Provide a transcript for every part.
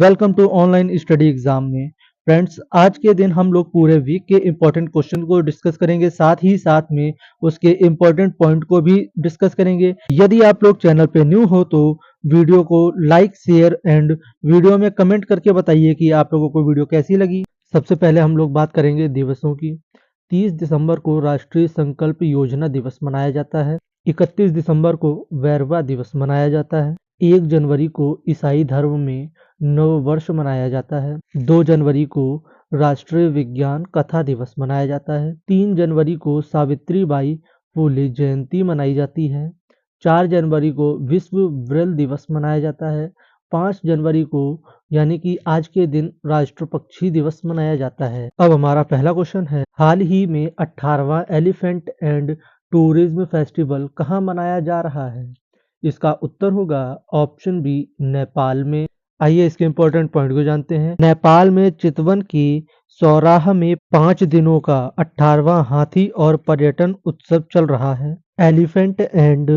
Welcome to online study exam में। Friends, आज के दिन हम लोग पूरे वीक के इम्पोर्टेंट क्वेश्चन को डिस्कस करेंगे, साथ ही साथ में उसके इम्पोर्टेंट पॉइंट को भी डिस्कस करेंगे। यदि आप लोग चैनल पे न्यू हो तो वीडियो को लाइक शेयर एंड वीडियो में कमेंट करके बताइए कि आप लोगों को वीडियो कैसी लगी। सबसे पहले हम लोग बात करेंगे दिवसों की। 30 दिसंबर को राष्ट्रीय संकल्प योजना दिवस मनाया जाता है। 31 दिसंबर को वैरवा दिवस मनाया जाता है। 1 जनवरी को ईसाई धर्म में नव वर्ष मनाया जाता है। 2 जनवरी को राष्ट्रीय विज्ञान कथा दिवस मनाया जाता है। 3 जनवरी को सावित्रीबाई फुले जयंती मनाई जाती है। 4 जनवरी को विश्व ब्रेल दिवस मनाया जाता है। 5 जनवरी को यानी कि आज के दिन राष्ट्र पक्षी दिवस मनाया जाता है। अब हमारा पहला क्वेश्चन है, हाल ही में 18वां एलिफेंट एंड टूरिज्म फेस्टिवल कहाँ मनाया जा रहा है? इसका उत्तर होगा ऑप्शन बी, नेपाल में। आइए इसके इम्पोर्टेंट पॉइंट को जानते हैं। नेपाल में चितवन की सौराह में 5 दिनों का 18वां हाथी और पर्यटन उत्सव चल रहा है। एलिफेंट एंड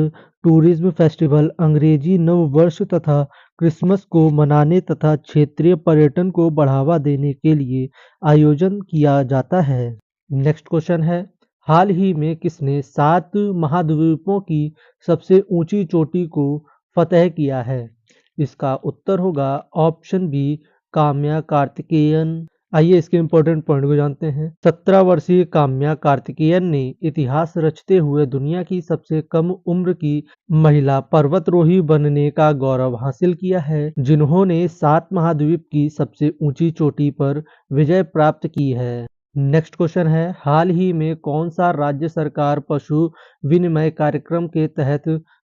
टूरिज्म फेस्टिवल अंग्रेजी नव वर्ष तथा क्रिसमस को मनाने तथा क्षेत्रीय पर्यटन को बढ़ावा देने के लिए आयोजन किया जाता है। नेक्स्ट क्वेश्चन है, हाल ही में किसने 7 महाद्वीपों की सबसे ऊंची चोटी को फतह किया है? इसका उत्तर होगा ऑप्शन बी, काम्या कार्तिकेयन। आइए इसके इम्पोर्टेंट पॉइंट को जानते हैं। 17 वर्षीय काम्या कार्तिकेयन ने इतिहास रचते हुए दुनिया की सबसे कम उम्र की महिला पर्वतरोही बनने का गौरव हासिल किया है, जिन्होंने 7 महाद्वीप की सबसे ऊंची चोटी पर विजय प्राप्त की है। नेक्स्ट क्वेश्चन है, हाल ही में कौन सा राज्य सरकार पशु विनिमय कार्यक्रम के तहत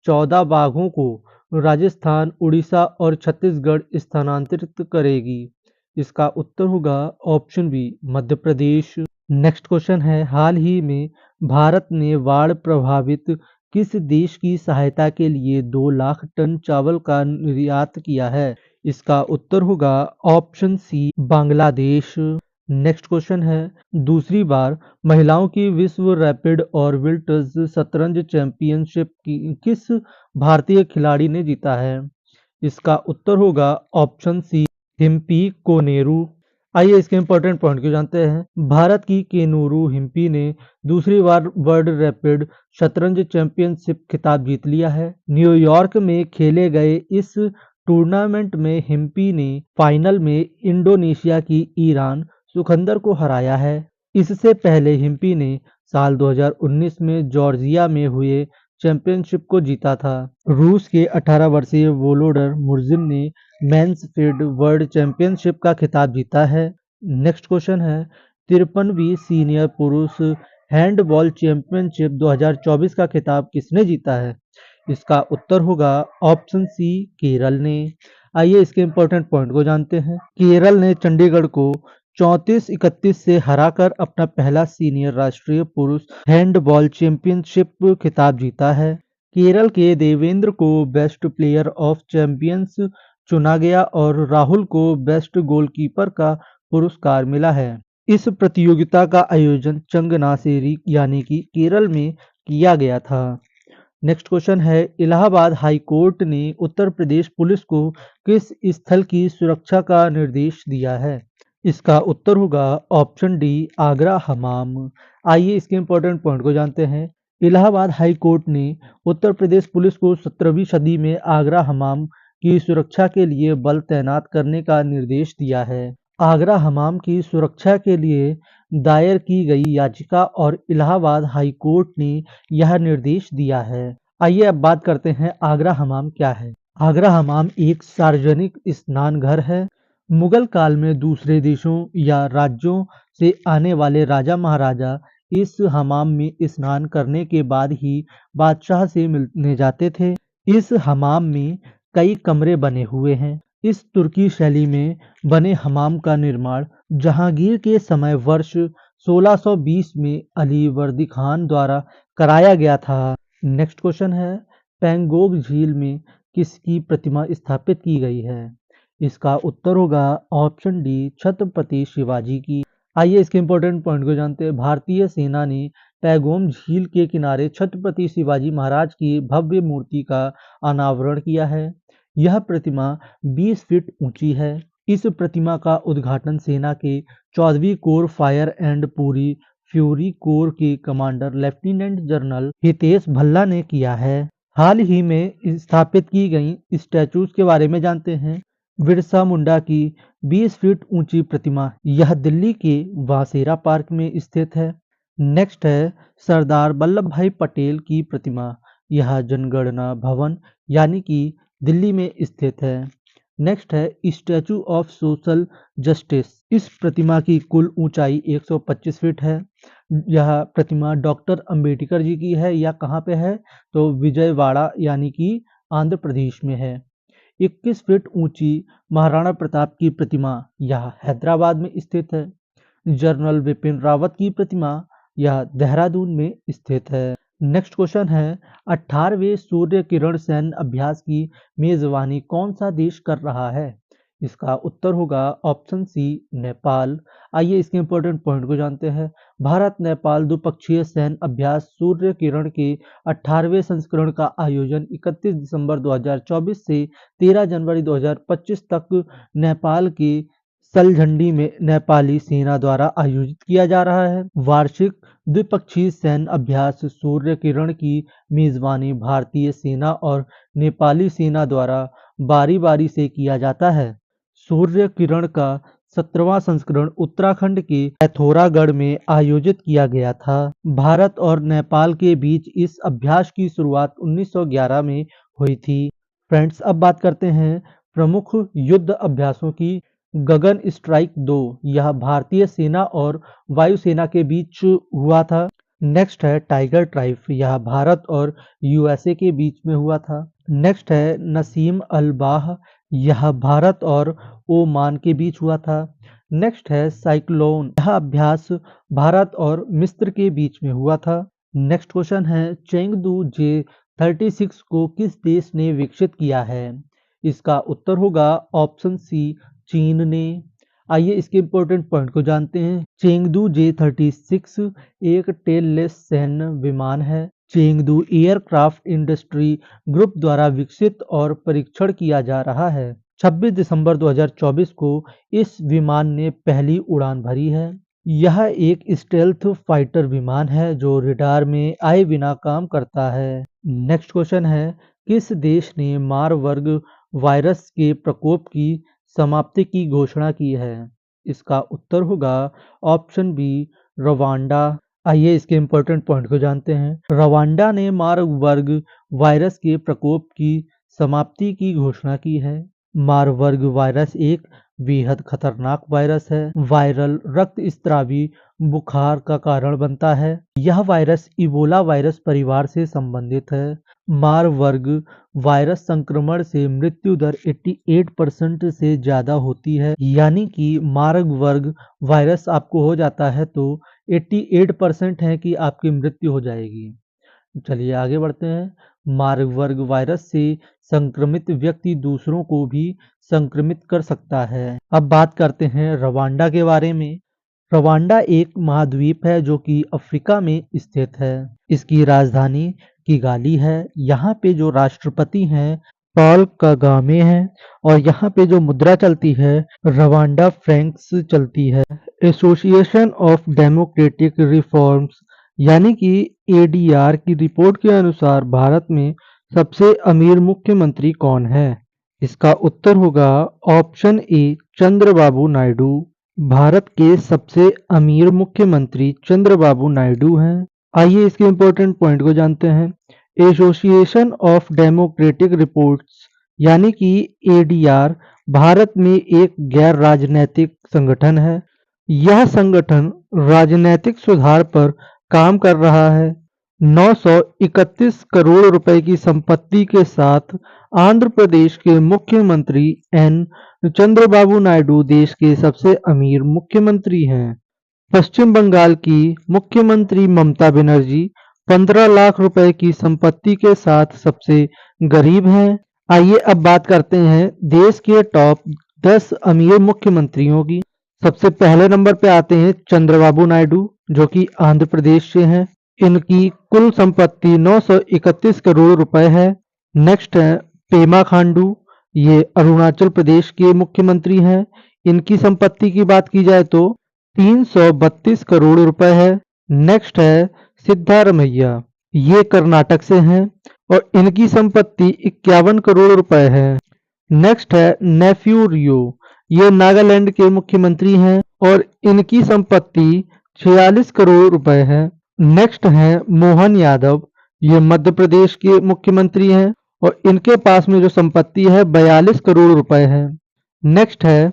14 बाघों को राजस्थान, उड़ीसा और छत्तीसगढ़ स्थानांतरित करेगी? इसका उत्तर होगा option B, Madhya Pradesh. Next question है, हाल ही में भारत ने बाढ़ प्रभावित किस देश की सहायता के लिए 2 लाख टन चावल का निर्यात किया है? इसका उत्तर होगा option C, Bangladesh. Next question है, दूसरी बार महिलाओं की विश्व रैपिड ऑर्बिटल्स शतरंज चैंपियनशिप की किस भारतीय खिलाड़ी ने जीता है? इसका उत्तर होगा ऑप्शन सी, हिम्पी कोनेरू। आइए इसके इम्पोर्टेंट पॉइंट को जानते हैं। भारत की केनूरू हिम्पी ने दूसरी बार वर्ल्ड रैपिड शतरंज चैंपियनशिप खिताब जीत लिया है। न्यूयॉर्क में खेले गए इस टूर्नामेंट में हिम्पी ने फाइनल में इंडोनेशिया की ईरान सुखंदर को हराया है। इससे पहले हिम्पी ने साल 2019 में जॉर्जिया में हुए चैंपियनशिप को जीता था। रूस के 18 वर्षीय वोलोडर मुर्जिन ने मेंस फील्ड वर्ल्ड चैंपियनशिप का खिताब जीता है। नेक्स्ट क्वेश्चन है, 53वीं सीनियर पुरुष हैंडबॉल चैंपियनशिप 2024 का खिताब किसने जीता है? इसका उत्तर होगा ऑप्शन सी, केरल ने। आइए इसके इम्पोर्टेंट पॉइंट को जानते हैं। केरल ने चंडीगढ़ को 34-31 से हराकर अपना पहला सीनियर राष्ट्रीय पुरुष हैंडबॉल चैंपियनशिप खिताब जीता है। केरल के देवेंद्र को बेस्ट प्लेयर ऑफ चैंपियंस चुना गया और राहुल को बेस्ट गोलकीपर का पुरस्कार मिला है। इस प्रतियोगिता का आयोजन चंगनासेरी यानी कि केरल में किया गया था। नेक्स्ट क्वेश्चन है, इलाहाबाद हाई कोर्ट ने उत्तर प्रदेश पुलिस को किस स्थल की सुरक्षा का निर्देश दिया है? इसका उत्तर होगा ऑप्शन डी, आगरा हमाम। आइए इसके इम्पोर्टेंट पॉइंट को जानते हैं। इलाहाबाद हाई कोर्ट ने उत्तर प्रदेश पुलिस को 17वीं सदी में आगरा हमाम की सुरक्षा के लिए बल तैनात करने का निर्देश दिया है। आगरा हमाम की सुरक्षा के लिए दायर की गई याचिका और इलाहाबाद हाई कोर्ट ने यह निर्देश दिया है। आइए अब बात करते हैं आगरा हमाम क्या है। आगरा हमाम एक सार्वजनिक स्नान घर है। मुगल काल में दूसरे देशों या राज्यों से आने वाले राजा महाराजा इस हमाम में स्नान करने के बाद ही बादशाह से मिलने जाते थे। इस हमाम में कई कमरे बने हुए हैं। इस तुर्की शैली में बने हमाम का निर्माण जहांगीर के समय वर्ष 1620 में अली वर्दी खान द्वारा कराया गया था। नेक्स्ट क्वेश्चन है, पेंगोंग झील में किसकी प्रतिमा स्थापित की गई है? इसका उत्तर होगा ऑप्शन डी, छत्रपति शिवाजी की। आइए इसके इम्पोर्टेंट पॉइंट को जानते हैं। भारतीय सेना ने पैगोम झील के किनारे छत्रपति शिवाजी महाराज की भव्य मूर्ति का अनावरण किया है। यह प्रतिमा 20 फीट ऊंची है। इस प्रतिमा का उद्घाटन सेना के 14वीं कोर फायर एंड पूरी फ्यूरी कोर के commander lieutenant general Hitesh Bhalla ने किया है। हाल ही में स्थापित की गई स्टैचूज के बारे में जानते हैं। बिरसा मुंडा की 20 फीट ऊंची प्रतिमा, यह दिल्ली के वासेरा पार्क में स्थित है। नेक्स्ट है सरदार वल्लभ भाई पटेल की प्रतिमा, यह जनगणना भवन यानी कि दिल्ली में स्थित है। नेक्स्ट है स्टैचू ऑफ सोशल जस्टिस, इस प्रतिमा की कुल ऊंचाई 125 फीट है। यह प्रतिमा डॉक्टर अंबेडकर जी की है। यह कहाँ पे है? तो विजयवाड़ा यानी कि आंध्र प्रदेश में है। 21 फीट ऊंची महाराणा प्रताप की प्रतिमा, यह हैदराबाद में स्थित है। जनरल बिपिन रावत की प्रतिमा, यह देहरादून में स्थित है। नेक्स्ट क्वेश्चन है 18वें सूर्य किरण सैन्य अभ्यास की मेजबानी कौन सा देश कर रहा है? इसका उत्तर होगा ऑप्शन सी नेपाल। आइए इसके इंपॉर्टेंट पॉइंट को जानते हैं। भारत नेपाल द्विपक्षीय सैन्य अभ्यास सूर्य किरण के 18वें संस्करण का आयोजन 31 दिसंबर 2024 से 13 जनवरी 2025 तक नेपाल के सलझंडी में नेपाली सेना द्वारा आयोजित किया जा रहा है। वार्षिक द्विपक्षीय सैन्य अभ्यास सूर्य किरण की मेजबानी भारतीय सेना और नेपाली सेना द्वारा बारी बारी से किया जाता है। सूर्य किरण का 17वां संस्करण उत्तराखंड के पिथौरागढ़ में आयोजित किया गया था। भारत और नेपाल के बीच इस अभ्यास की शुरुआत 1911 में हुई थी। फ्रेंड्स, अब बात करते हैं प्रमुख युद्ध अभ्यासों की। गगन स्ट्राइक 2, यह भारतीय सेना और वायुसेना के बीच हुआ था। नेक्स्ट है टाइगर ट्राइब, यह भारत और यूएसए के बीच में हुआ था। नेक्स्ट है नसीम अल बाह, यह भारत और ओमान के बीच हुआ था। नेक्स्ट है साइक्लोन, यह अभ्यास भारत और मिस्र के बीच में हुआ था। नेक्स्ट क्वेश्चन है चेंगदू J-36 को किस देश ने विकसित किया है? इसका उत्तर होगा ऑप्शन सी चीन ने। आइए इसके इंपॉर्टेंट पॉइंट को जानते हैं। चेंगदू J-36 एक टेललेस सैन्य विमान है। चेंगदू एयरक्राफ्ट इंडस्ट्री ग्रुप द्वारा विकसित और परीक्षण किया जा रहा है। 26 दिसंबर 2024 को इस विमान ने पहली उड़ान भरी है। यह एक स्टेल्थ फाइटर विमान है जो रडार में आए बिना काम करता है। नेक्स्ट क्वेश्चन है किस देश ने मारबर्ग वायरस के प्रकोप की समाप्ति की घोषणा की है? इसका उत्तर होगा ऑप्शन बी रवांडा। आइए इसके इंपॉर्टेंट पॉइंट को जानते हैं। रवांडा ने मारबर्ग वायरस के प्रकोप की समाप्ति की घोषणा की है। मारबर्ग वायरस एक बेहद खतरनाक वायरस है। वायरल रक्त स्त्रावी बुखार का कारण बनता है। यह वायरस इबोला वायरस परिवार से संबंधित है। मारबर्ग वायरस संक्रमण से मृत्यु दर 88% से ज्यादा होती है। यानी कि मारबर्ग वायरस आपको हो जाता है तो 88% है कि आपकी मृत्यु हो जाएगी। चलिए आगे बढ़ते हैं। मारबर्ग वायरस से संक्रमित व्यक्ति दूसरों को भी संक्रमित कर सकता है। अब बात करते हैं रवांडा के बारे में। रवांडा एक महाद्वीप है जो कि अफ्रीका में स्थित है। इसकी राजधानी किगाली है। यहाँ पे जो राष्ट्रपति हैं पॉल कगामे हैं और यहाँ पे जो मुद्रा चलती है रवांडा फ्रैंक्स चलती है। एसोसिएशन ऑफ डेमोक्रेटिक रिफॉर्म्स यानी कि एडीआर की रिपोर्ट के अनुसार भारत में सबसे अमीर मुख्यमंत्री कौन है? इसका उत्तर होगा ऑप्शन ए चंद्रबाबू नायडू। भारत के सबसे अमीर मुख्यमंत्री चंद्रबाबू नायडू हैं। आइए इसके इंपॉर्टेंट पॉइंट को जानते हैं। एसोसिएशन ऑफ डेमोक्रेटिक रिपोर्ट्स यानी कि एडीआर भारत में एक गैर राजनैतिक संगठन है। यह संगठन राजनैतिक सुधार पर काम कर रहा है। 931 करोड़ रुपए की संपत्ति के साथ आंध्र प्रदेश के मुख्यमंत्री एन चंद्रबाबू नायडू देश के सबसे अमीर मुख्यमंत्री हैं। पश्चिम बंगाल की मुख्यमंत्री ममता बनर्जी 15 लाख रुपए की संपत्ति के साथ सबसे गरीब हैं। आइए अब बात करते हैं देश के टॉप 10 अमीर मुख्यमंत्रियों की। सबसे पहले नंबर पे आते हैं चंद्रबाबू नायडू जो कि आंध्र प्रदेश से हैं। इनकी कुल संपत्ति 931 करोड़ रुपए है। नेक्स्ट है पेमा खांडू ये अरुणाचल प्रदेश के मुख्यमंत्री हैं। इनकी संपत्ति की बात की जाए तो 332 करोड़ रुपए है। नेक्स्ट है सिद्धारमैया, ये कर्नाटक से हैं और इनकी संपत्ति 51 करोड़ रुपए है। नेक्स्ट है नेफ्यू रियो, ये नागालैंड के मुख्यमंत्री हैं और इनकी संपत्ति 46 करोड़ रुपए है। नेक्स्ट है मोहन यादव, ये मध्य प्रदेश के मुख्यमंत्री हैं और इनके पास में जो संपत्ति है 42 करोड़ रुपए है। नेक्स्ट है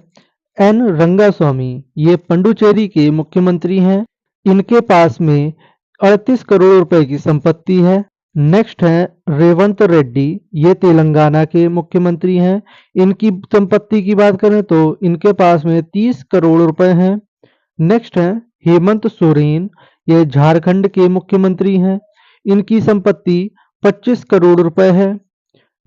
एन रंगास्वामी, ये पुडुचेरी के मुख्यमंत्री हैं। इनके पास में 38 करोड़ रुपए की संपत्ति है। नेक्स्ट है रेवंत रेड्डी, ये तेलंगाना के मुख्यमंत्री हैं। इनकी संपत्ति की बात करें तो इनके पास में 30 करोड़ रुपए हैं। नेक्स्ट है हेमंत सोरेन, ये झारखंड के मुख्यमंत्री हैं। इनकी संपत्ति 25 करोड़ रुपए है।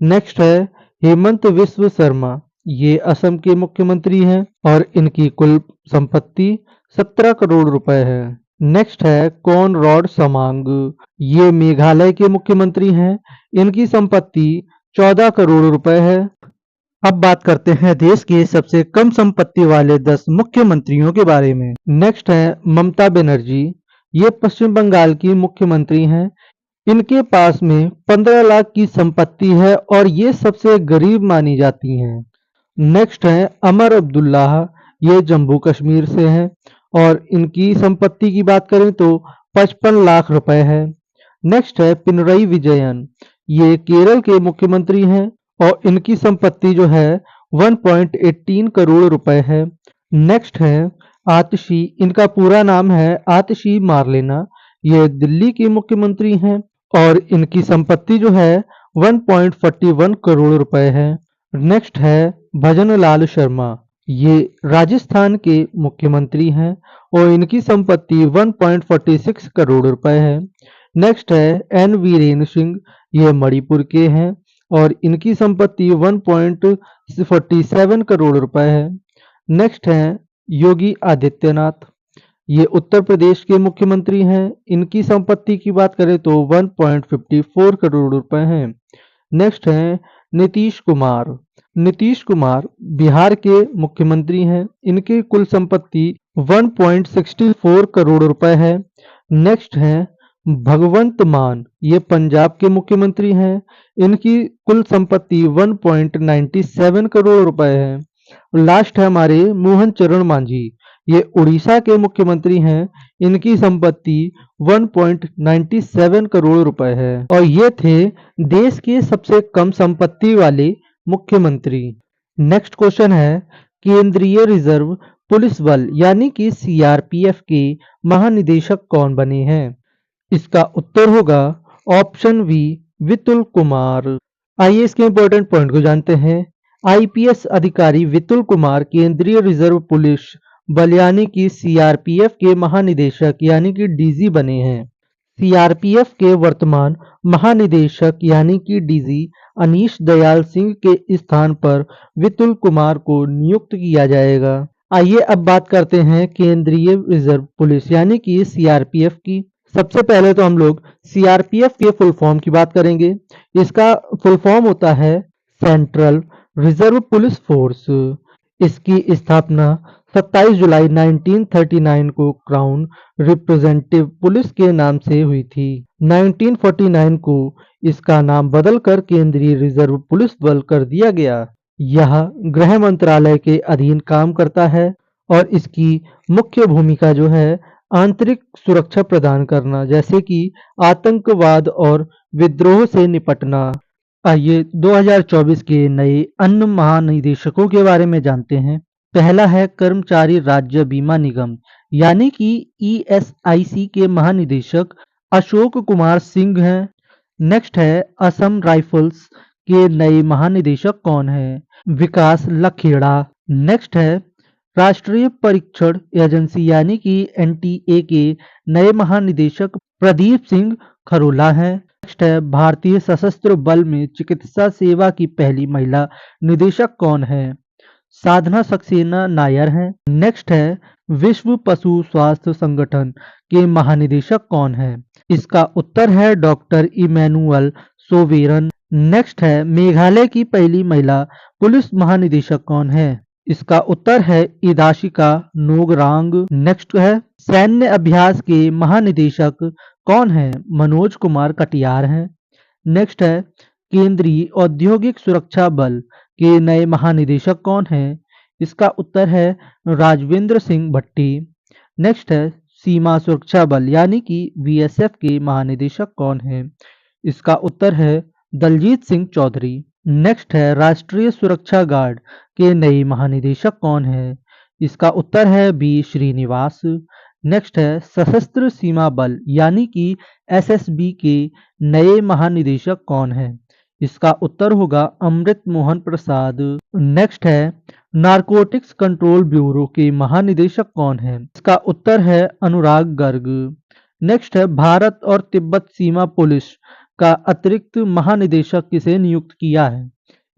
नेक्स्ट है हेमंत विश्व शर्मा, ये असम के मुख्यमंत्री हैं और इनकी कुल संपत्ति 17 करोड़ रुपए है। नेक्स्ट है कॉनरैड समांग, ये मेघालय के मुख्यमंत्री हैं। इनकी संपत्ति 14 करोड़ रुपए है। अब बात करते हैं देश के सबसे कम संपत्ति वाले 10 मुख्यमंत्रियों के बारे में। नेक्स्ट है ममता बनर्जी, ये पश्चिम बंगाल की मुख्यमंत्री हैं। इनके पास में 15 लाख की संपत्ति है और ये सबसे गरीब मानी जाती हैं। नेक्स्ट है अमर अब्दुल्लाह, ये जम्मू कश्मीर से हैं और इनकी संपत्ति की बात करें तो 55 लाख रुपए है। नेक्स्ट है पिनरई विजयन, ये केरल के मुख्यमंत्री हैं और इनकी संपत्ति जो है 1.18 करोड़ रुपए है। नेक्स्ट है आतिशी, इनका पूरा नाम है आतिशी मारलेना, ये दिल्ली के मुख्यमंत्री हैं और इनकी संपत्ति जो है 1.41 करोड़ रुपए है। नेक्स्ट है भजनलाल शर्मा, ये राजस्थान के मुख्यमंत्री हैं और इनकी संपत्ति 1.46 करोड़ रुपए है। नेक्स्ट है एन वीरेंद्र सिंह, ये मणिपुर के हैं और इनकी संपत्ति 1.47 करोड़ रुपए है। नेक्स्ट है योगी आदित्यनाथ, ये उत्तर प्रदेश के मुख्यमंत्री हैं। इनकी संपत्ति की बात करें तो 1.54 करोड़ रुपए हैं। नेक्स्ट है नीतीश कुमार, नीतीश कुमार बिहार के मुख्यमंत्री हैं। इनकी कुल संपत्ति 1.64 करोड़ रुपए है। नेक्स्ट है भगवंत मान, ये पंजाब के मुख्यमंत्री हैं। इनकी कुल संपत्ति 1.97 करोड़ रुपए है। लास्ट है हमारे मोहन चरण मांझी, ये उड़ीसा के मुख्यमंत्री हैं। इनकी संपत्ति 1.97 करोड़ रुपए है। और ये थे देश के सबसे कम संपत्ति वाले मुख्यमंत्री। नेक्स्ट क्वेश्चन है केंद्रीय रिजर्व पुलिस बल यानी कि सीआरपीएफ के महानिदेशक कौन बने हैं? इसका उत्तर होगा ऑप्शन बी विपुल कुमार। आइए इसके इंपॉर्टेंट पॉइंट को जानते हैं। आईपीएस अधिकारी विपुल कुमार केंद्रीय रिजर्व पुलिस बल यानी कि सीआरपीएफ के महानिदेशक यानी कि डीजी बने हैं। सीआरपीएफ के वर्तमान महानिदेशक यानी कि डीजी अनीश दयाल सिंह के स्थान पर विपुल कुमार को नियुक्त किया जाएगा। आइए अब बात करते हैं केंद्रीय रिजर्व पुलिस यानी कि सीआरपीएफ की। सबसे पहले तो हम लोग सीआरपीएफ के फुल फॉर्म की बात करेंगे। इसका फुल फॉर्म होता है सेंट्रल रिजर्व पुलिस फोर्स। इसकी स्थापना 27 जुलाई 1939 को क्राउन रिप्रेजेंटेटिव पुलिस के नाम से हुई थी। 1949 को इसका नाम बदलकर केंद्रीय रिजर्व पुलिस बल कर दिया गया। यह गृह मंत्रालय के अधीन काम करता है और इसकी मुख्य भूमिका जो है आंतरिक सुरक्षा प्रदान करना, जैसे कि आतंकवाद और विद्रोह से निपटना। आइए 2024 के नए अन्य महानिदेशकों के बारे में जानते हैं। पहला है कर्मचारी राज्य बीमा निगम यानी कि ईएसआईसी के महानिदेशक अशोक कुमार सिंह हैं। नेक्स्ट है असम राइफल्स के नए महानिदेशक कौन है? विकास लखेड़ा। नेक्स्ट है राष्ट्रीय परीक्षण एजेंसी यानी कि एनटीए के नए महानिदेशक प्रदीप सिंह खरोला हैं। नेक्स्ट है भारतीय सशस्त्र बल में चिकित्सा सेवा की पहली महिला निदेशक कौन है? साधना सक्सेना नायर हैं। नेक्स्ट है विश्व पशु स्वास्थ्य संगठन के महानिदेशक कौन है? इसका उत्तर है डॉक्टर इमैनुअल सोवेरन। नेक्स्ट है मेघालय की पहली महिला पुलिस महानिदेशक कौन है? इसका उत्तर है इदाशिका नोगरांग। नेक्स्ट है सैन्य अभ्यास के महानिदेशक कौन है? मनोज कुमार कटियार हैं। नेक्स्ट है केंद्रीय औद्योगिक सुरक्षा बल के नए महानिदेशक कौन हैं? इसका उत्तर है राजविंद्र सिंह भट्टी। नेक्स्ट है सीमा सुरक्षा बल यानी कि बीएसएफ के महानिदेशक कौन हैं? इसका उत्तर है दलजीत सिंह चौधरी। नेक्स्ट है राष्ट्रीय सुरक्षा गार्ड के नए महानिदेशक कौन है? इसका उत्तर है बी श्रीनिवास। नेक्स्ट है सशस्त्र सीमा बल यानी कि एसएसबी के नए महानिदेशक कौन है? इसका उत्तर होगा अमृत मोहन प्रसाद। नेक्स्ट है नारकोटिक्स कंट्रोल ब्यूरो के महानिदेशक कौन है? इसका उत्तर है अनुराग गर्ग। नेक्स्ट है भारत और तिब्बत सीमा पुलिस का अतिरिक्त महानिदेशक किसे नियुक्त किया है?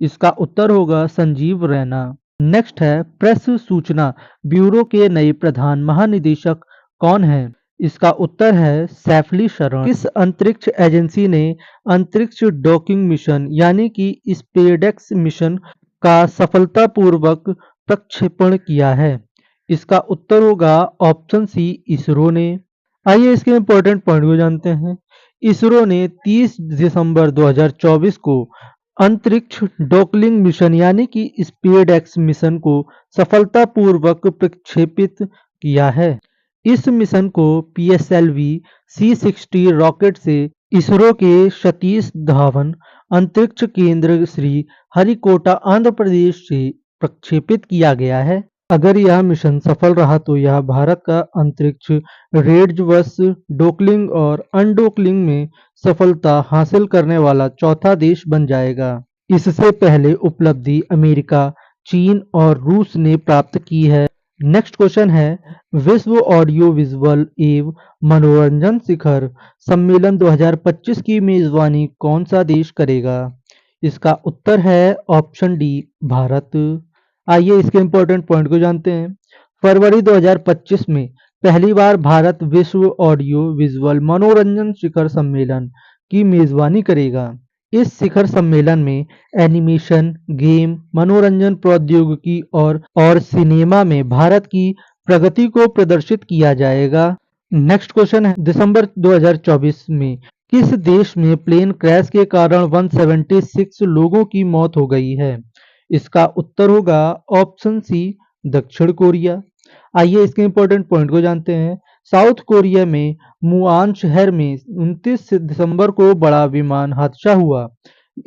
इसका उत्तर होगा संजीव रैना। नेक्स्ट है प्रेस सूचना ब्यूरो के नए प्रधान महानिदेशक कौन है? इसका उत्तर है सैफली शरण। किस अंतरिक्ष एजेंसी ने अंतरिक्ष डॉकिंग मिशन यानी कि स्पेसएक्स मिशन का सफलतापूर्वक प्रक्षेपण किया है? इसका उत्तर होगा ऑप्शन सी इसरो ने। आइए इसके इम्पोर्टेंट पॉइंट को जानते हैं। इसरो ने 30 दिसंबर 2024 को अंतरिक्ष डॉकलिंग मिशन यानी कि स्पेसएक्स मिशन को सफलतापूर्वक प्रक्षेपित किया है। इस मिशन को पीएसएलवी C-60 रॉकेट से इसरो के सतीश धावन अंतरिक्ष केंद्र श्री हरिकोटा आंध्र प्रदेश से प्रक्षेपित किया गया है। अगर यह मिशन सफल रहा तो यह भारत का अंतरिक्ष रेडवर्स डॉकलिंग और अनडॉकलिंग में सफलता हासिल करने वाला चौथा देश बन जाएगा। इससे पहले उपलब्धि अमेरिका, चीन और रूस ने प्राप्त की है। नेक्स्ट क्वेश्चन है विश्व ऑडियो विजुअल एवं मनोरंजन शिखर सम्मेलन 2025 की मेजबानी कौन सा देश करेगा? इसका उत्तर है ऑप्शन डी भारत। आइए इसके इम्पोर्टेंट पॉइंट को जानते हैं। फरवरी 2025 में पहली बार भारत विश्व ऑडियो विजुअल मनोरंजन शिखर सम्मेलन की मेजबानी करेगा। इस शिखर सम्मेलन में एनिमेशन, गेम, मनोरंजन प्रौद्योगिकी और सिनेमा में भारत की प्रगति को प्रदर्शित किया जाएगा। नेक्स्ट क्वेश्चन है दिसंबर 2024 में किस देश में प्लेन क्रैश के कारण 176 लोगों की मौत हो गई है? इसका उत्तर होगा ऑप्शन सी दक्षिण कोरिया। आइए इसके इम्पोर्टेंट पॉइंट को जानते हैं। साउथ कोरिया में मुआन शहर में 29 दिसंबर को बड़ा विमान हादसा हुआ।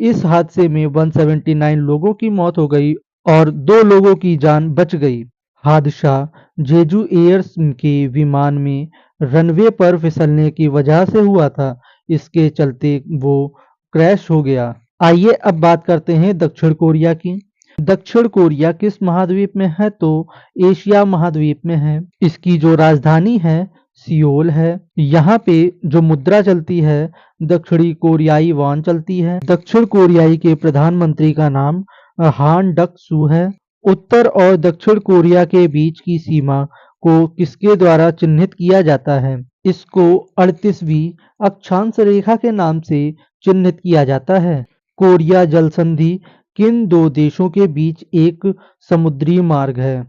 इस हादसे में 179 लोगों की मौत हो गई और 2 लोगों की जान बच गई। हादसा जेजू एयर्स के विमान में रनवे पर फिसलने की वजह से हुआ था। इसके चलते वो क्रैश हो गया। आइए अब बात करते हैं दक्षिण कोरिया की। दक्षिण कोरिया किस महाद्वीप में है? तो एशिया महाद्वीप में है। इसकी जो राजधानी है सियोल है। यहाँ पे जो मुद्रा चलती है दक्षिणी कोरियाई वॉन चलती है। दक्षिण कोरियाई के प्रधानमंत्री का नाम हान डक सू है। उत्तर और दक्षिण कोरिया के बीच की सीमा को किसके द्वारा चिन्हित किया जाता है? इसको 38वीं अक्षांश रेखा के नाम से चिन्हित किया जाता है। कोरिया जल संधि किन 2 देशों के बीच एक समुद्री मार्ग है?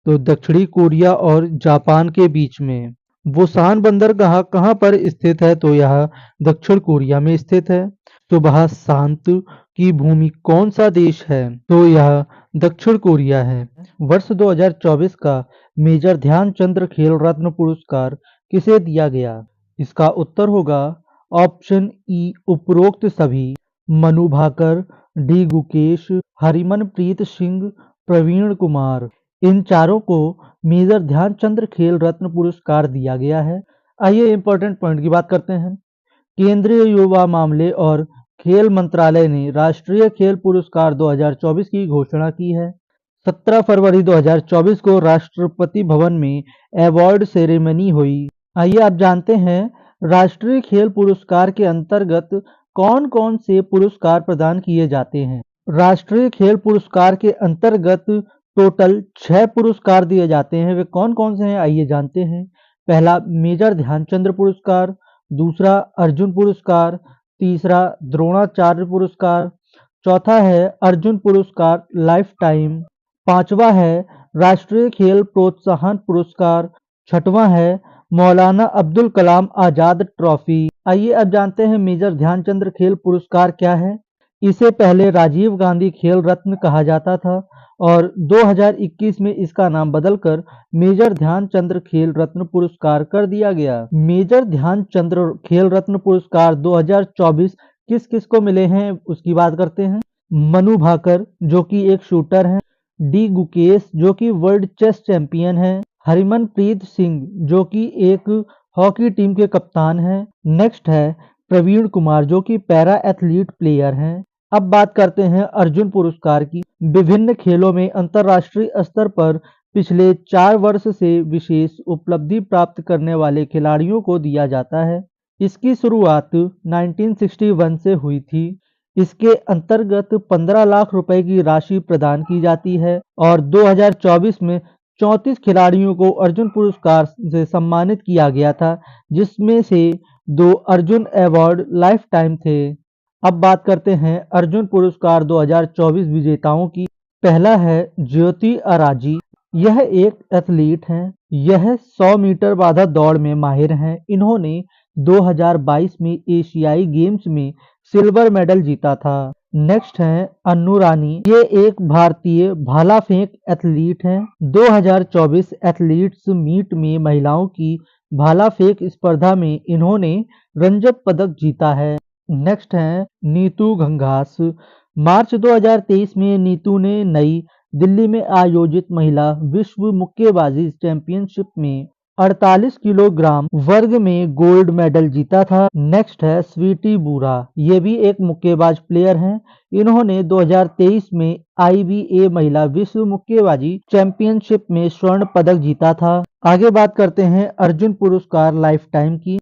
तो दक्षिणी कोरिया और जापान के बीच में। बुसान बंदरगाह कहाँ पर स्थित है? तो यह दक्षिण कोरिया में स्थित है। सुबह शांत की भूमि कौन सा देश है? तो यह दक्षिण कोरिया है। वर्ष 2024 का मेजर ध्यानचंद खेल रत्न पुरस्कार किसे दिया गया? इसका उत्तर होगा ऑप्शन ई उपरोक्त सभी। मनु भाकर, डी गुकेश, हरिमनप्रीत सिंह, प्रवीण कुमार, इन चारों को मेजर ध्यानचंद खेल रत्न पुरस्कार दिया गया है। आइए इंपॉर्टेंट पॉइंट की बात करते हैं। केंद्रीय युवा मामले और खेल मंत्रालय ने राष्ट्रीय खेल पुरस्कार 2024 की घोषणा की है। 17 फरवरी 2024 को राष्ट्रपति भवन में अवार्ड सेरेमनी हुई। आइए आप जानते हैं राष्ट्रीय खेल पुरस्कार के अंतर्गत कौन कौन से पुरस्कार प्रदान किए जाते हैं। राष्ट्रीय खेल पुरस्कार के अंतर्गत टोटल 6 पुरस्कार दिए जाते हैं। वे कौन कौन से हैं आइए जानते हैं। पहला मेजर ध्यानचंद पुरस्कार, दूसरा अर्जुन पुरस्कार, तीसरा द्रोणाचार्य पुरस्कार, चौथा है अर्जुन पुरस्कार लाइफ टाइम, पांचवा है राष्ट्रीय खेल प्रोत्साहन पुरस्कार, छठवां है मौलाना अब्दुल कलाम आजाद ट्रॉफी। आइए अब जानते हैं मेजर ध्यानचंद खेल पुरस्कार क्या है। इसे पहले राजीव गांधी खेल रत्न कहा जाता था और 2021 में इसका नाम बदलकर मेजर ध्यानचंद खेल रत्न पुरस्कार कर दिया गया। मेजर ध्यानचंद खेल रत्न पुरस्कार 2024 किस किस को मिले हैं उसकी बात करते हैं। मनु भाकर जो कि एक शूटर हैं, डी गुकेश जो कि वर्ल्ड चेस चैंपियन हैं, हरमनप्रीत सिंह जो कि एक हॉकी टीम के कप्तान हैं। नेक्स्ट है प्रवीण कुमार जो कि पैरा एथलीट प्लेयर हैं। अब बात करते हैं अर्जुन पुरस्कार की। विभिन्न खेलों में अंतर्राष्ट्रीय स्तर पर पिछले 4 वर्ष से विशेष उपलब्धि प्राप्त करने वाले खिलाड़ियों को दिया जाता है। इसकी शुरुआत 1961 से हुई थी। इसके अंतर्गत 15 लाख रुपए की राशि प्रदान की जाती है और 2024 में 34 खिलाड़ियों को अर्जुन पुरस्कार से सम्मानित किया गया था, जिसमें से 2 अर्जुन अवार्ड लाइफ टाइम थे। अब बात करते हैं अर्जुन पुरस्कार 2024 विजेताओं की। पहला है ज्योति अराजी। यह एक एथलीट हैं। यह 100 मीटर बाधा दौड़ में माहिर हैं। इन्होंने 2022 में एशियाई गेम्स में सिल्वर मेडल जीता था। नेक्स्ट है अन्नू रानी। ये एक भारतीय भाला फेंक एथलीट हैं। 2024 एथलीट्स मीट में महिलाओं की भाला फेंक स्पर्धा में इन्होंने रंजक पदक जीता है। नेक्स्ट है नीतू घंघास। मार्च 2023 में नीतू ने नई दिल्ली में आयोजित महिला विश्व मुक्केबाजी चैंपियनशिप में 48 किलोग्राम वर्ग में गोल्ड मेडल जीता था। नेक्स्ट है स्वीटी बुरा। ये भी एक मुक्केबाज प्लेयर हैं। इन्होंने 2023 में IBA महिला विश्व मुक्केबाजी चैंपियनशिप में स्वर्ण पदक जीता था। आगे बात करते हैं अर्जुन पुरस्कार लाइफ टाइम की।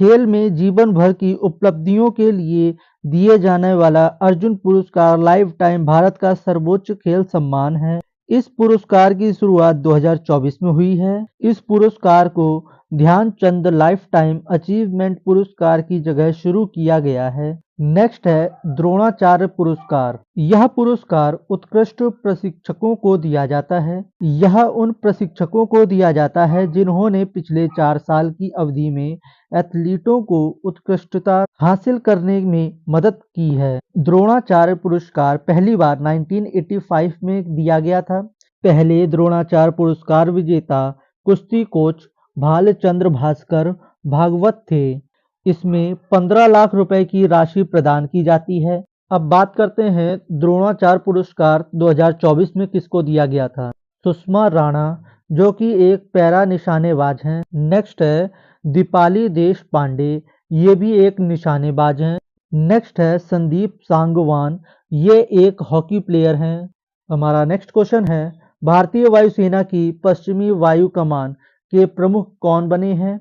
खेल में जीवन भर की उपलब्धियों के लिए दिए जाने वाला अर्जुन पुरस्कार लाइफ टाइम भारत का सर्वोच्च खेल सम्मान है। इस पुरस्कार की शुरुआत 2024 में हुई है। इस पुरस्कार को ध्यानचंद लाइफ टाइम अचीवमेंट पुरस्कार की जगह शुरू किया गया है। नेक्स्ट है द्रोणाचार्य पुरस्कार। यह पुरस्कार उत्कृष्ट प्रशिक्षकों को दिया जाता है। यह उन प्रशिक्षकों को दिया जाता है जिन्होंने पिछले 4 साल की अवधि में एथलीटों को उत्कृष्टता हासिल करने में मदद की है। द्रोणाचार्य पुरस्कार पहली बार 1985 में दिया गया था। पहले द्रोणाचार्य पुरस्कार विजेता कुश्ती कोच भालचंद्र भास्कर भागवत थे। इसमें 15 लाख रुपए की राशि प्रदान की जाती है। अब बात करते हैं द्रोणाचार्य पुरस्कार 2024 में किसको दिया गया था। सुषमा राणा जो कि एक पैरा निशानेबाज हैं। नेक्स्ट है दीपाली देश पांडे। ये भी एक निशानेबाज हैं। नेक्स्ट है संदीप सांगवान। ये एक हॉकी प्लेयर हैं। हमारा नेक्स्ट क्वेश्चन है भारतीय वायुसेना की पश्चिमी वायु कमान के प्रमुख कौन बने हैं।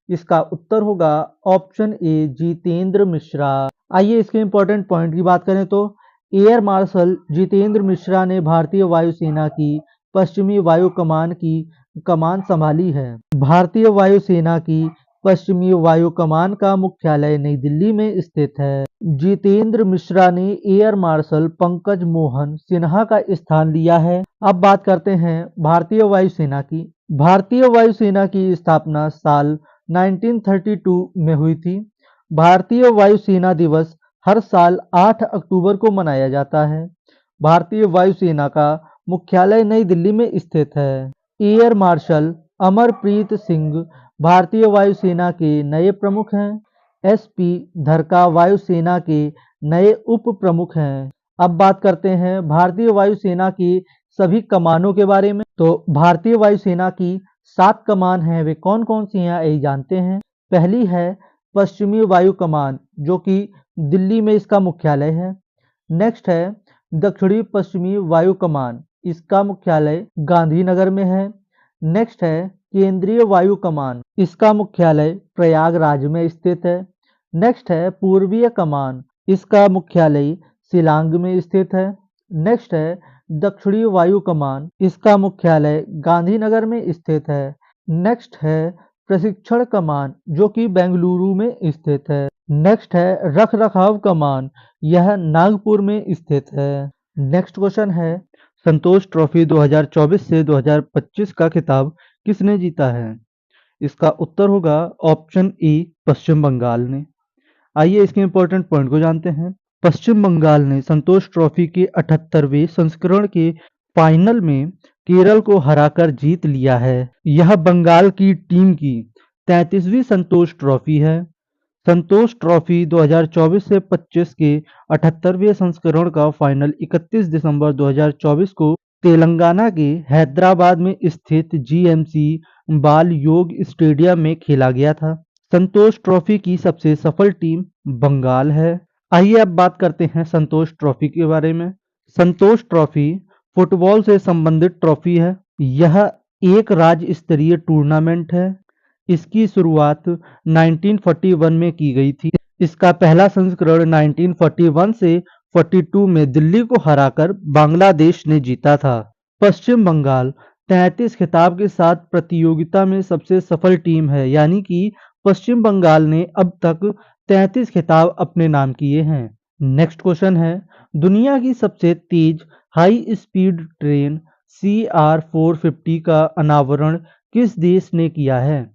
इसका उत्तर होगा ऑप्शन ए जितेंद्र मिश्रा। आइए इसके इंपॉर्टेंट पॉइंट की बात करें तो एयर मार्शल जितेंद्र मिश्रा ने भारतीय वायुसेना की पश्चिमी वायु कमान की कमान संभाली है। भारतीय वायुसेना की पश्चिमी वायु कमान का मुख्यालय नई दिल्ली में स्थित है। जितेंद्र मिश्रा ने एयर मार्शल पंकज मोहन सिन्हा का स्थान लिया है। अब बात करते हैं भारतीय वायुसेना की। भारतीय वायुसेना की स्थापना साल 1932 में हुई थी। भारतीय वायुसेना दिवस हर साल 8 अक्टूबर को मनाया जाता है। भारतीय वायुसेना का मुख्यालय नई दिल्ली में स्थित है। एयर मार्शल अमरप्रीत सिंह भारतीय वायुसेना के नए प्रमुख हैं। SP धरका वायुसेना के नए उप प्रमुख हैं। अब बात करते हैं भारतीय वायुसेना की सभी कमानों के बारे में। तो भारतीय वायुसेना की 7 कमान हैं, वे कौन कौन सी हैं यही जानते हैं। पहली है पश्चिमी वायु कमान जो कि दिल्ली में इसका मुख्यालय है। नेक्स्ट है दक्षिणी पश्चिमी वायु कमान, इसका मुख्यालय गांधीनगर में है। नेक्स्ट है केंद्रीय वायु कमान, इसका मुख्यालय प्रयागराज में स्थित है। नेक्स्ट है पूर्वीय कमान, इसका मुख्यालय शिलांग में स्थित है। नेक्स्ट है दक्षिणी वायु कमान, इसका मुख्यालय गांधीनगर में स्थित है। नेक्स्ट है प्रशिक्षण कमान जो कि बेंगलुरु में स्थित है। नेक्स्ट है रख रखाव कमान, यह नागपुर में स्थित है। नेक्स्ट क्वेश्चन है संतोष ट्रॉफी 2024 से 2025 का खिताब किसने जीता है? इसका उत्तर होगा ऑप्शन ए पश्चिम बंगाल ने। आइए इसके इंपॉर्टेंट पॉइंट को जानते हैं। पश्चिम बंगाल ने संतोष ट्रॉफी के 78वें संस्करण के फाइनल में केरल को हराकर जीत लिया है। यह बंगाल की टीम की 33वीं संतोष ट्रॉफी है। संतोष ट्रॉफी 2024 से 25 के 78वें संस्करण का फाइनल 31 दिसंबर 2024 को तेलंगाना के हैदराबाद में स्थित जीएमसी बाल योग स्टेडियम में खेला गया था। संतोष ट्रॉफी की सबसे सफल टीम बंगाल है। आइए अब बात करते हैं संतोष ट्रॉफी के बारे में। संतोष ट्रॉफी फुटबॉल से संबंधित ट्रॉफी है। यह एक राज्य स्तरीय टूर्नामेंट है। इसकी शुरुआत 1941 में की गई थी। इसका पहला संस्करण 1941 से 42 में दिल्ली को हराकर बांग्लादेश ने जीता था। पश्चिम बंगाल 33 खिताब के साथ प्रतियोगिता में सबसे सफल टीम है, यानी कि पश्चिम बंगाल ने अब तक 33 खिताब अपने नाम किए हैं। नेक्स्ट क्वेश्चन है दुनिया की सबसे तेज हाई स्पीड ट्रेन CR450 का अनावरण किस देश ने किया है?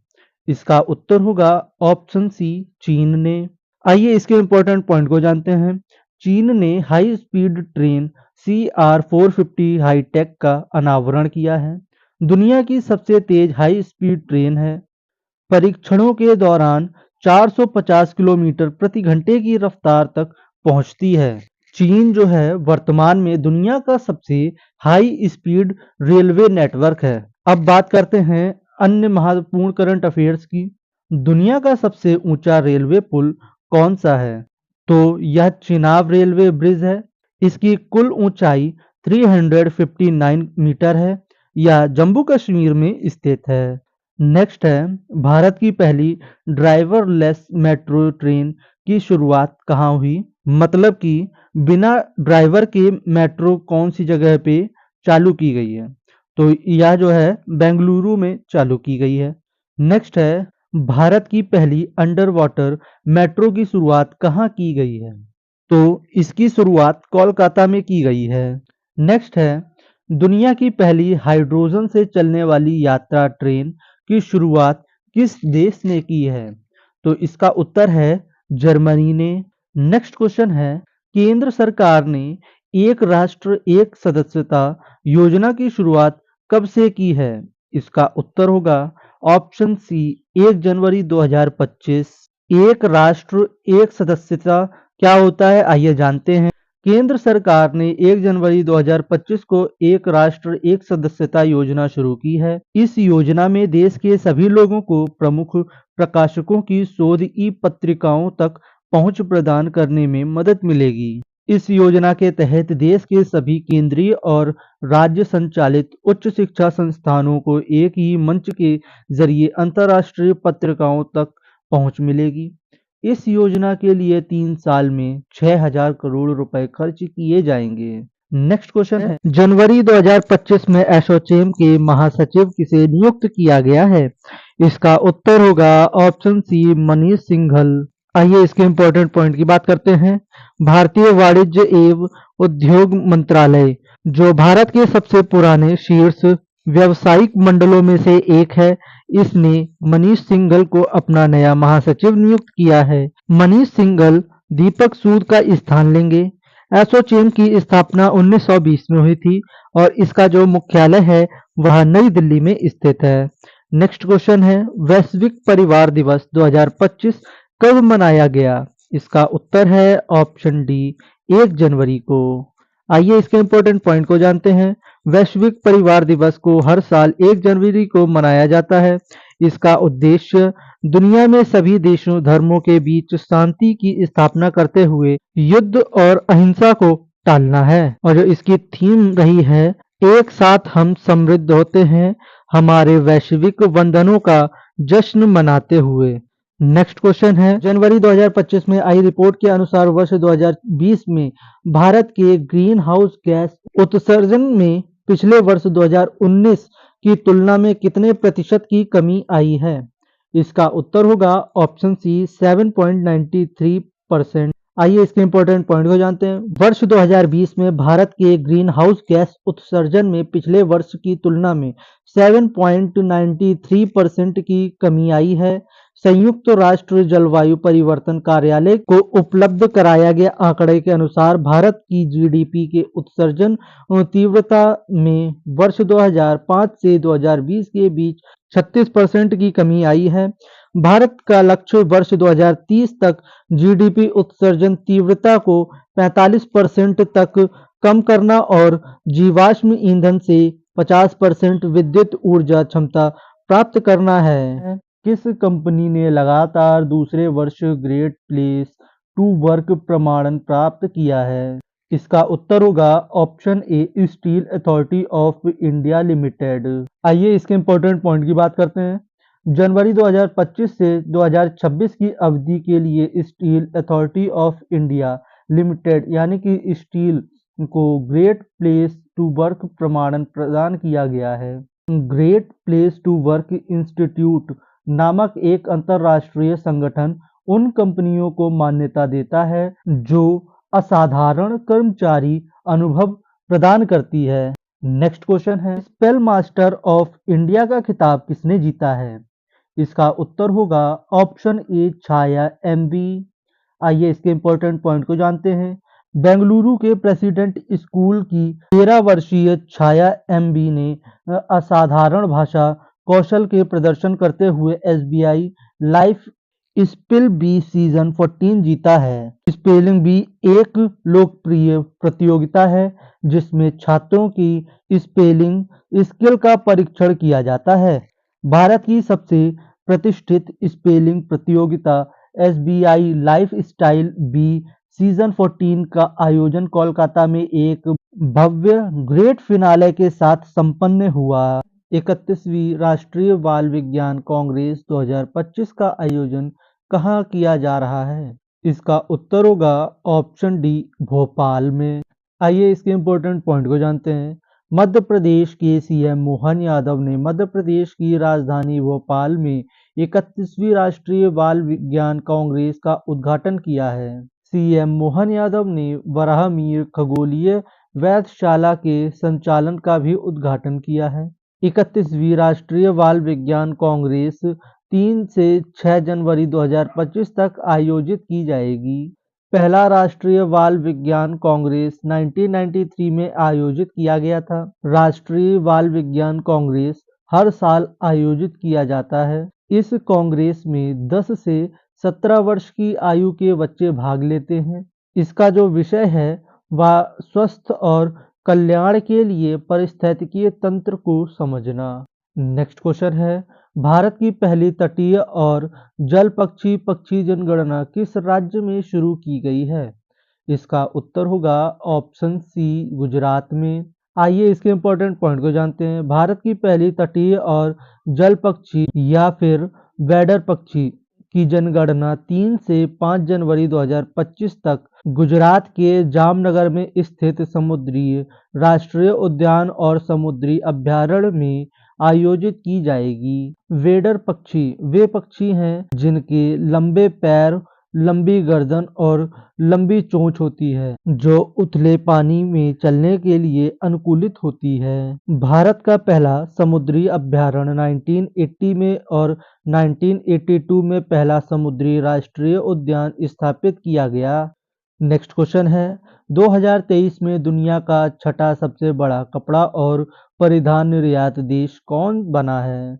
इसका उत्तर होगा ऑप्शन सी चीन ने। आइए इसके इंपॉर्टेंट पॉइंट को जानते हैं। चीन ने high speed train CR450 hi tech का अनावरण किया है। दुनिया की सबसे तेज हाई स्पीड ट्रेन है। परीक्षणों के दौरान 450 किलोमीटर प्रति घंटे की रफ्तार तक पहुंचती है। चीन जो है वर्तमान में दुनिया का सबसे हाई स्पीड रेलवे नेटवर्क है। अब बात करते हैं अन्य महत्वपूर्ण करंट अफेयर्स की। दुनिया का सबसे ऊंचा रेलवे पुल कौन सा है? तो यह चिनाब रेलवे ब्रिज है। इसकी कुल ऊंचाई 359 मीटर है। यह जम्मू कश्मीर में स्थित है। नेक्स्ट है भारत की पहली ड्राइवरलेस मेट्रो ट्रेन की शुरुआत कहाँ हुई? मतलब कि बिना ड्राइवर के मेट्रो कौन सी जगह पे चालू की गई है? तो यह जो है बेंगलुरु में चालू की गई है। नेक्स्ट है भारत की पहली अंडर वाटर मेट्रो की शुरुआत कहाँ की गई है? तो इसकी शुरुआत कोलकाता में की गई है। नेक्स्ट है दुनिया की पहली हाइड्रोजन से चलने वाली यात्रा ट्रेन की शुरुआत किस देश ने की है? तो इसका उत्तर है जर्मनी ने। नेक्स्ट क्वेश्चन है केंद्र सरकार ने एक राष्ट्र एक सदस्यता योजना की शुरुआत कब से की है? इसका उत्तर होगा ऑप्शन सी 1 जनवरी 2025। एक राष्ट्र एक सदस्यता क्या होता है आइए जानते हैं। केंद्र सरकार ने 1 जनवरी 2025 को एक राष्ट्र एक सदस्यता योजना शुरू की है। इस योजना में देश के सभी लोगों को प्रमुख प्रकाशकों की शोध ई पत्रिकाओं तक पहुंच प्रदान करने में मदद मिलेगी। इस योजना के तहत देश के सभी केंद्रीय और राज्य संचालित उच्च शिक्षा संस्थानों को एक ही मंच के जरिए अंतर्राष्ट्रीय पत्रिकाओं तक पहुंच मिलेगी। इस योजना के लिए 3 साल में 6,000 करोड़ रुपए खर्च किए जाएंगे। नेक्स्ट क्वेश्चन है जनवरी 2025 में एसोचैम के महासचिव किसे नियुक्त किया गया है? इसका उत्तर होगा ऑप्शन सी मनीष सिंघल। आइए इसके इंपॉर्टेंट पॉइंट की बात करते हैं। भारतीय वाणिज्य एवं उद्योग मंत्रालय जो भारत के सबसे पुराने शीर्ष व्यावसायिक मंडलों में से एक है, इसने मनीष सिंघल को अपना नया महासचिव नियुक्त किया है। मनीष सिंघल दीपक सूद का स्थान लेंगे। एसोचैम की स्थापना 1920 में हुई थी और इसका जो मुख्यालय है वह नई दिल्ली में स्थित है। नेक्स्ट क्वेश्चन है वैश्विक परिवार दिवस 2025 कब मनाया गया? इसका उत्तर है ऑप्शन डी 1 जनवरी को। आइए इसके इंपॉर्टेंट पॉइंट को जानते हैं। वैश्विक परिवार दिवस को हर साल 1 जनवरी को मनाया जाता है। इसका उद्देश्य दुनिया में सभी देशों धर्मों के बीच शांति की स्थापना करते हुए युद्ध और अहिंसा को टालना है। और जो इसकी थीम रही है एक साथ हम समृद्ध होते हैं हमारे वैश्विक बंधनों का जश्न मनाते हुए। नेक्स्ट क्वेश्चन है जनवरी 2025 में आई रिपोर्ट के अनुसार वर्ष 2020 में भारत के ग्रीन हाउस गैस उत्सर्जन में पिछले वर्ष 2019 की तुलना में कितने प्रतिशत की कमी आई है? इसका उत्तर होगा ऑप्शन सी 7.93%। आइए इसके इंपॉर्टेंट पॉइंट को जानते हैं। वर्ष 2020 में भारत के ग्रीन हाउस गैस उत्सर्जन में पिछले वर्ष की तुलना में 7.93% की कमी आई है। संयुक्त राष्ट्र जलवायु परिवर्तन कार्यालय को उपलब्ध कराया गया आंकड़े के अनुसार भारत की जीडीपी के उत्सर्जन तीव्रता में वर्ष 2005 से 2020 के बीच 36% की कमी आई है। भारत का लक्ष्य वर्ष 2030 तक जीडीपी उत्सर्जन तीव्रता को 45% तक कम करना और जीवाश्म ईंधन से 50% विद्युत ऊर्जा क्षमता प्राप्त करना है। किस कंपनी ने लगातार दूसरे वर्ष ग्रेट प्लेस टू वर्क प्रमाणन प्राप्त किया है? इसका उत्तर होगा option A steel authority of India limited. आइए इसके इंपॉर्टेंट पॉइंट की बात करते हैं। जनवरी 2025 से 2026 की अवधि के लिए steel authority of India limited यानी कि स्टील को ग्रेट प्लेस टू वर्क प्रमाणन प्रदान किया गया है। Great place to work institute नामक एक अंतरराष्ट्रीय संगठन उन कंपनियों को मान्यता देता है जो असाधारण कर्मचारी अनुभव प्रदान करती है। नेक्स्ट क्वेश्चन है, स्पेल मास्टर ऑफ इंडिया का खिताब किसने जीता है? इसका उत्तर होगा ऑप्शन ए छाया एमबी। आइए इसके इंपॉर्टेंट पॉइंट को जानते हैं। बेंगलुरु के प्रेसिडेंट स्कूल की 13 वर्षीय छाया एमबी ने असाधारण भाषा कौशल के प्रदर्शन करते हुए SBI life spell bee season 14 जीता है। स्पेलिंग बी एक लोकप्रिय प्रतियोगिता है जिसमें छात्रों की स्पेलिंग स्किल का परीक्षण किया जाता है। भारत की सबसे प्रतिष्ठित स्पेलिंग प्रतियोगिता SBI life style bee season 14 का आयोजन कोलकाता में एक भव्य ग्रेट फिनाले के साथ संपन्न हुआ। 31वीं राष्ट्रीय बाल विज्ञान कांग्रेस 2025 का आयोजन कहाँ किया जा रहा है? इसका उत्तर होगा ऑप्शन डी भोपाल में। आइए इसके इंपॉर्टेंट पॉइंट को जानते हैं। मध्य प्रदेश के सीएम मोहन यादव ने मध्य प्रदेश की राजधानी भोपाल में 31वीं राष्ट्रीय बाल विज्ञान कांग्रेस का उद्घाटन किया है। सीएम मोहन यादव ने बराहमीर खगोलीय वेधशाला के संचालन का भी उद्घाटन किया है। 31वीं राष्ट्रीय बाल विज्ञान कांग्रेस 3 से 6 जनवरी 2025 तक आयोजित की जाएगी। पहला राष्ट्रीय बाल विज्ञान कांग्रेस 1993 में आयोजित किया गया था। राष्ट्रीय बाल विज्ञान कांग्रेस हर साल आयोजित किया जाता है। इस कांग्रेस में 10 से 17 वर्ष की आयु के बच्चे भाग लेते हैं। इसका जो विषय है वह स्वस्थ और कल्याण के लिए पारिस्थितिकीय तंत्र को समझना। नेक्स्ट क्वेश्चन है, भारत की पहली तटीय और जल पक्षी पक्षी जनगणना किस राज्य में शुरू की गई है? इसका उत्तर होगा ऑप्शन सी गुजरात में। आइए इसके इंपॉर्टेंट पॉइंट को जानते हैं। भारत की पहली तटीय और जल पक्षी या फिर वेडर पक्षी की जनगणना 3 से 5 जनवरी 2025 तक गुजरात के जामनगर में स्थित समुद्री राष्ट्रीय उद्यान और समुद्री अभयारण्य में आयोजित की जाएगी। वेडर पक्षी वे पक्षी हैं जिनके लंबे पैर, लंबी गर्दन और लंबी चोंच होती है जो उथले पानी में चलने के लिए अनुकूलित होती है। भारत का पहला समुद्री अभयारण्य 1980 में और 1982 में पहला समुद्री राष्ट्रीय उद्यान स्थापित किया गया। नेक्स्ट क्वेश्चन है, 2023 में दुनिया का छठा सबसे बड़ा कपड़ा और परिधान निर्यात देश कौन बना है?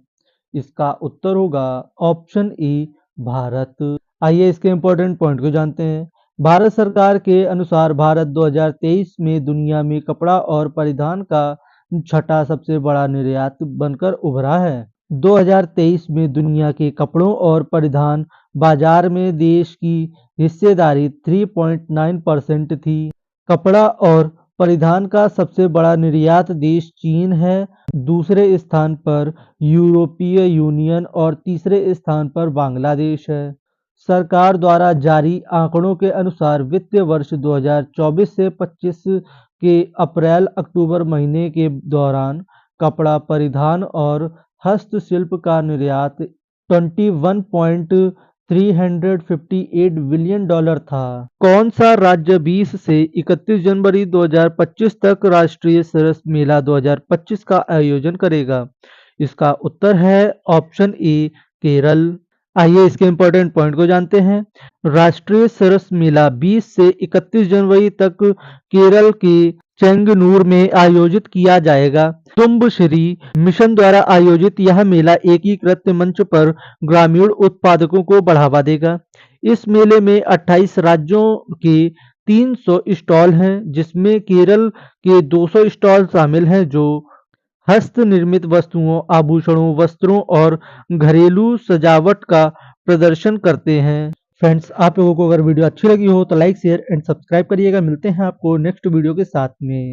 इसका उत्तर होगा ऑप्शन ए भारत। आइए इसके इंपॉर्टेंट पॉइंट को जानते हैं। भारत सरकार के अनुसार भारत 2023 में दुनिया में कपड़ा और परिधान का छठा सबसे बड़ा निर्यात बनकर उभरा है। 2023 में दुनिया के कपड़ों और परिधान बाजार में देश की हिस्सेदारी 3.9% थी। कपड़ा और परिधान का सबसे बड़ा निर्यात देश चीन है, दूसरे स्थान पर यूरोपीय यूनियन और तीसरे स्थान पर बांग्लादेश है। सरकार द्वारा जारी आंकड़ों के अनुसार वित्तीय वर्ष 2024 से 25 के अप्रैल-अक्टूबर महीने के दौरान कपड़ा परिधान और हस्तशिल्प का निर्यात $21.358 बिलियन था। कौन सा राज्य 20 से 31 जनवरी 2025 तक राष्ट्रीय सरस मेला 2025 का आयोजन करेगा? इसका उत्तर है ऑप्शन ए केरल। आइए इसके इम्पोर्टेंट पॉइंट को जानते हैं। राष्ट्रीय सरस मेला 20 से 31 जनवरी तक केरल के चेंगनूर में आयोजित किया जाएगा। कुंभश्री मिशन द्वारा आयोजित यह मेला एकीकृत मंच पर ग्रामीण उत्पादकों को बढ़ावा देगा। इस मेले में 28 राज्यों के 300 स्टॉल हैं, जिसमें केरल के 200 स्टॉल शामिल हैं जो हस्त निर्मित वस्तुओं, आभूषणों, वस्त्रों और घरेलू सजावट का प्रदर्शन करते हैं। फ्रेंड्स, आप लोगों को अगर वीडियो अच्छी लगी हो तो लाइक, शेयर एंड सब्सक्राइब करिएगा। मिलते हैं आपको नेक्स्ट वीडियो के साथ में।